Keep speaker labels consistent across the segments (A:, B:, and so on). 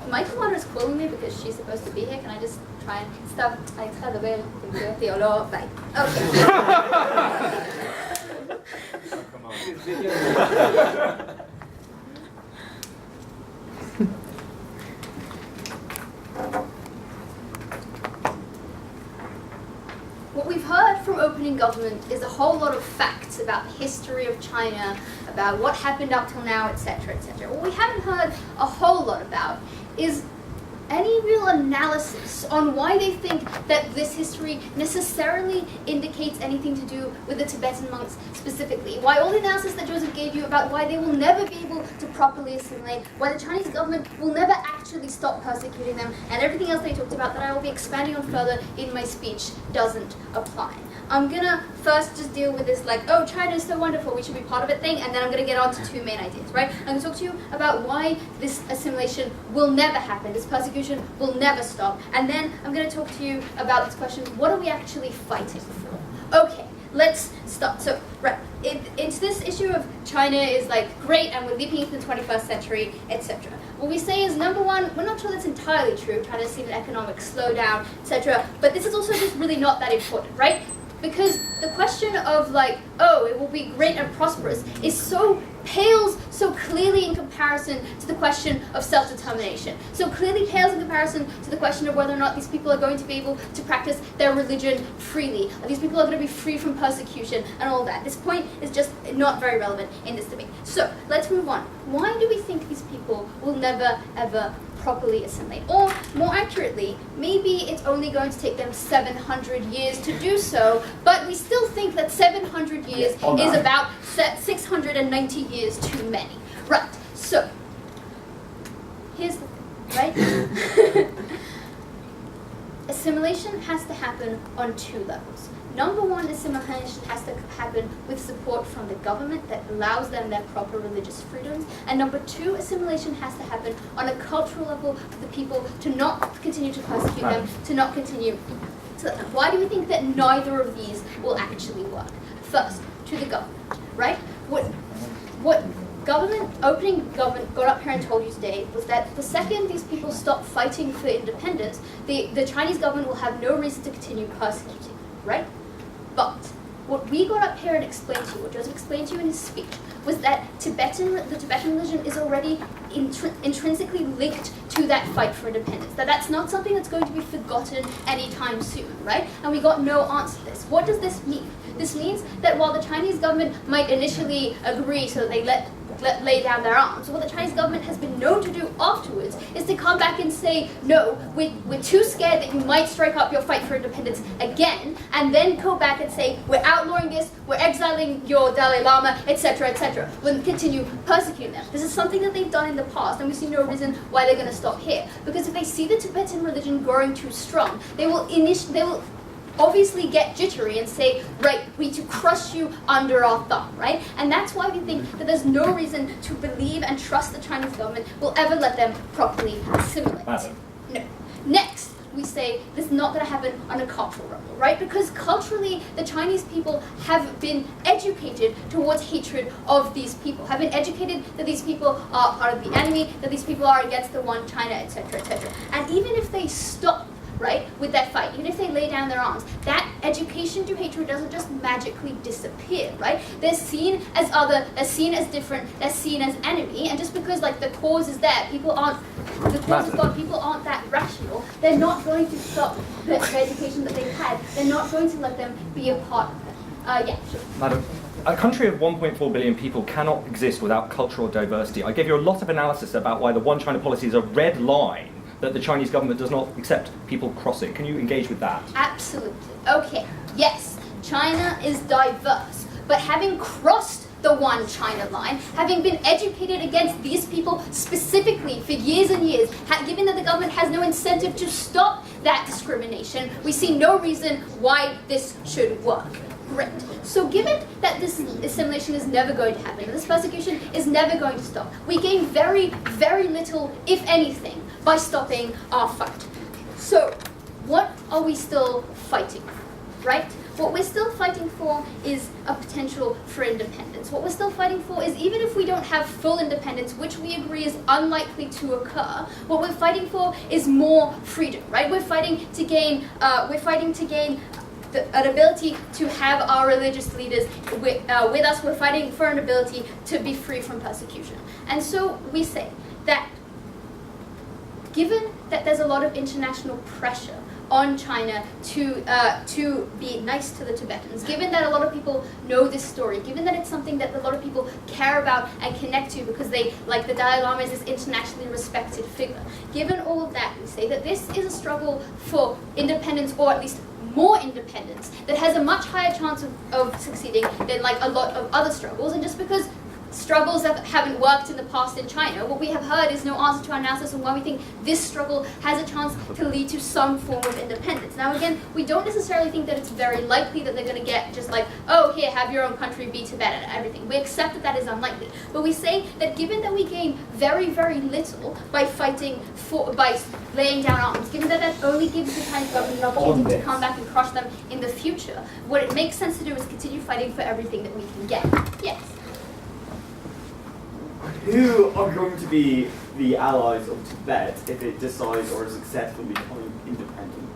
A: My commander is calling me because she's supposed to be here. Can I just try and stop? I try to ver the olor. Bye. Okay.
B: Come on.
A: What we've heard from opening government is a whole lot of facts about the history of China, about what happened up till now, etc., etc. What we haven't heard a whole lot about is any real analysis on why they think that this history necessarily indicates anything to do with the Tibetan monks specifically. Why all the analysis that Joseph gave you about why they will never be able to properly assimilate, why the Chinese government will never actually stop persecuting them, and everything else they talked about that I will be expanding on further in my speech doesn't apply. I'm gonna first just deal with this oh, China is so wonderful, we should be part of it thing, and then I'm gonna get on to two main ideas, right? I'm gonna talk to you about why this assimilation will never happen, this persecution will never stop, and then I'm gonna talk to you about this question, what are we actually fighting for? Okay, let's start. So, right, it's this issue of China is great and we're leaping into the 21st century, etc. What we say is, number one, we're not sure that's entirely true, China's seen an economic slowdown, etc., but this is also just really not that important, right? Because the question of oh, it will be great and prosperous pales so clearly in comparison to the question of self-determination. So clearly pales in comparison to the question of whether or not these people are going to be able to practice their religion freely. These people are going to be free from persecution and all that. This point is just not very relevant in this debate. So let's move on. Why do we think these people will never ever properly assimilate? Or more accurately, maybe it's only going to take them 700 years to do so, but we still think that 700 years is about 690 years too many. Right, so here's the thing, right? Assimilation has to happen on two levels. Number one, assimilation has to happen with support from the government that allows them their proper religious freedoms. And number two, assimilation has to happen on a cultural level for the people to not continue to persecute them, to not continue to let them. Why do we think that neither of these will actually work? First, to the government, right? What opening government got up here and told you today was that the second these people stop fighting for independence, the Chinese government will have no reason to continue persecuting, right? But what we got up here and explained to you, what Joseph explained to you in his speech, was that the Tibetan religion is already intrinsically linked to that fight for independence. That's not something that's going to be forgotten anytime soon, right? And we got no answer to this. What does this mean? This means that while the Chinese government might initially agree so that they lay down their arms, what the Chinese government has been known to do afterwards is to come back and say, no, we're too scared that you might strike up your fight for independence again, and then go back and say, we're outlawing this, we're exiling your Dalai Lama, etc., etc. We'll continue persecuting them. This is something that they've done in the past, and we see no reason why they're going to stop here. Because if they see the Tibetan religion growing too strong, they will obviously get jittery and say, right, we need to crush you under our thumb, right? And that's why we think that there's no reason to believe and trust the Chinese government will ever let them properly assimilate. No. Next, we say this is not going to happen on a cultural level, right? Because culturally, the Chinese people have been educated towards hatred of these people, have been educated that these people are part of the enemy, that these people are against the one China, etc., etc. And even if they stop, right, with that fight, even if they lay down their arms, that education to hatred doesn't just magically disappear, right? They're seen as other, they're seen as different, they're seen as enemy, and just because the cause is there, people aren't that rational, they're not going to stop the education that they've had, they're not going to let them be a part of it. Yeah, sure.
C: Madam, a country of 1.4 billion people cannot exist without cultural diversity. I gave you a lot of analysis about why the One China policy is a red line that the Chinese government does not accept people crossing. Can you engage with that?
A: Absolutely. Okay, yes, China is diverse, but having crossed the one China line, having been educated against these people specifically for years and years, given that the government has no incentive to stop that discrimination, we see no reason why this should work. Great. So given that this assimilation is never going to happen, this persecution is never going to stop, we gain very, very little, if anything, by stopping our fight. So what are we still fighting for, right? What we're still fighting for is a potential for independence. What we're still fighting for is, even if we don't have full independence, which we agree is unlikely to occur, what we're fighting for is more freedom, right? We're fighting to gain an ability to have our religious leaders with us. We're fighting for an ability to be free from persecution. And so we say that given that there's a lot of international pressure on China to be nice to the Tibetans, given that a lot of people know this story, given that it's something that a lot of people care about and connect to because they, like the Dalai Lama, is this internationally respected figure, given all of that, we say that this is a struggle for independence, or at least more independence, that has a much higher chance of succeeding than like a lot of other struggles. And just because struggles that haven't worked in the past in China, what we have heard is no answer to our analysis on why we think this struggle has a chance to lead to some form of independence. Now again, we don't necessarily think that it's very likely that they're going to get just like, oh, here, have your own country, be Tibetan and everything. We accept that that is unlikely. But we say that given that we gain very, very little by fighting by laying down arms, given that that only gives the Chinese government an opportunity to come back and crush them in the future, what it makes sense to do is continue fighting for everything that we can get. Yes?
B: Who are going to be the allies of Tibet if it decides or is successful in becoming independent?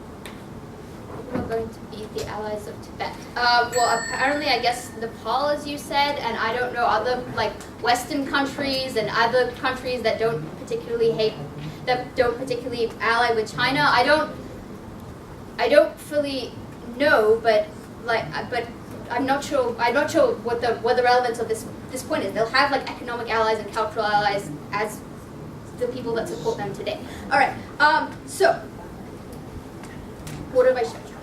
A: Who are going to be the allies of Tibet? Well, apparently, I guess Nepal, as you said, and I don't know, other like Western countries and other countries that don't particularly ally with China. I don't fully know, but I'm not sure what the relevance of this point is. They'll have like economic allies and cultural allies as the people that support them today. All right. So what have I shown you?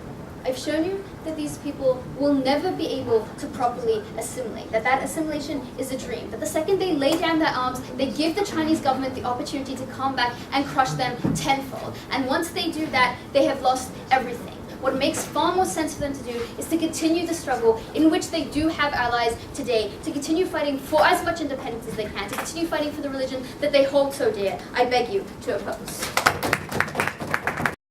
A: I've shown you that these people will never be able to properly assimilate, that assimilation is a dream, that the second they lay down their arms, they give the Chinese government the opportunity to come back and crush them tenfold. And once they do that, they have lost everything. What makes far more sense for them to do is to continue the struggle in which they do have allies today, to continue fighting for as much independence as they can, to continue fighting for the religion that they hold so dear. I beg you to oppose.